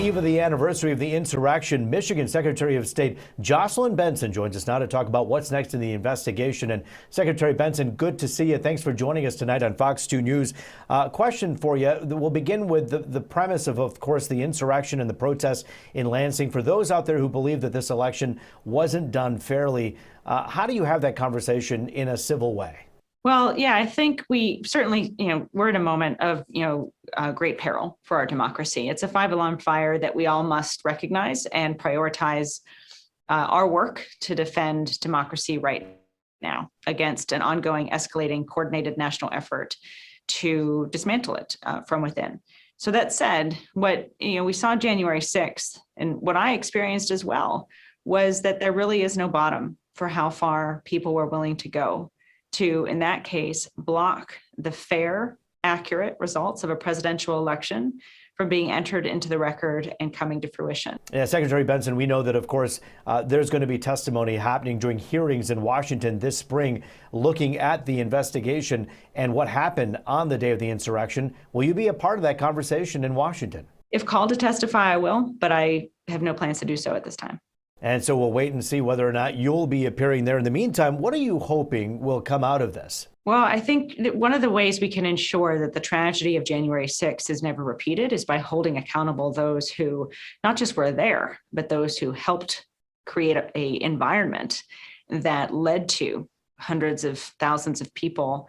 eve of the anniversary of the insurrection, Michigan Secretary of State Jocelyn Benson joins us now to talk about what's next in the investigation. And Secretary Benson, good to see you. Thanks for joining us tonight on Fox 2 News. Question for you. We'll begin with the premise of course, the insurrection and the protests in Lansing. For those out there who believe that this election wasn't done fairly, how do you have that conversation in a civil way? Well, yeah, I think we certainly, we're in a moment of, great peril for our democracy. It's a five-alarm fire that we all must recognize and prioritize our work to defend democracy right now against an ongoing, escalating, coordinated national effort to dismantle it from within. So that said, what we saw January 6th, and what I experienced as well, was that there really is no bottom for how far people were willing to go to, in that case, block the fair, accurate results of a presidential election from being entered into the record and coming to fruition. Yeah, Secretary Benson, we know that, of course, there's going to be testimony happening during hearings in Washington this spring looking at the investigation and what happened on the day of the insurrection. Will you be a part of that conversation in Washington? If called to testify, I will, but I have no plans to do so at this time. And so we'll wait and see whether or not you'll be appearing there. In the meantime, what are you hoping will come out of this? Well, I think that one of the ways we can ensure that the tragedy of January 6th is never repeated is by holding accountable those who not just were there, but those who helped create an environment that led to hundreds of thousands of people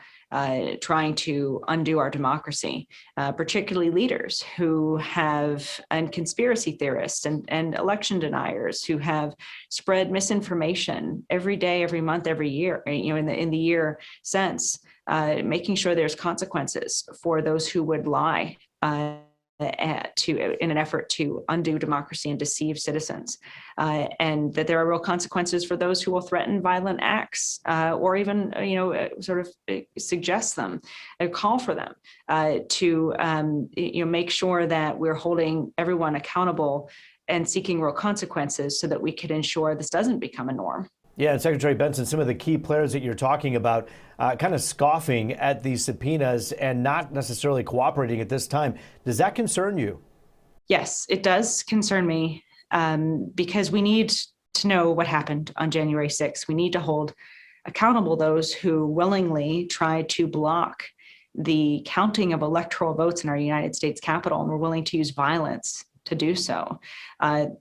trying to undo our democracy, particularly leaders who have, and conspiracy theorists and election deniers who have spread misinformation every day, every month, every year, in the year since, making sure there's consequences for those who would lie in an effort to undo democracy and deceive citizens, and that there are real consequences for those who will threaten violent acts or even, sort of suggest them, call for them to, make sure that we're holding everyone accountable and seeking real consequences so that we can ensure this doesn't become a norm. Yeah, and Secretary Benson, some of the key players that you're talking about kind of scoffing at these subpoenas and not necessarily cooperating at this time. Does that concern you? Yes, it does concern me because we need to know what happened on January 6th. We need to hold accountable those who willingly tried to block the counting of electoral votes in our United States Capitol and were willing to use violence to do so.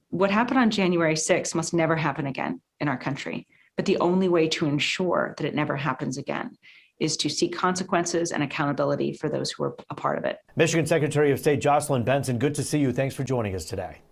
What happened on January 6th must never happen again in our country. But the only way to ensure that it never happens again is to seek consequences and accountability for those who are a part of it. Michigan Secretary of State Jocelyn Benson, good to see you. Thanks for joining us today.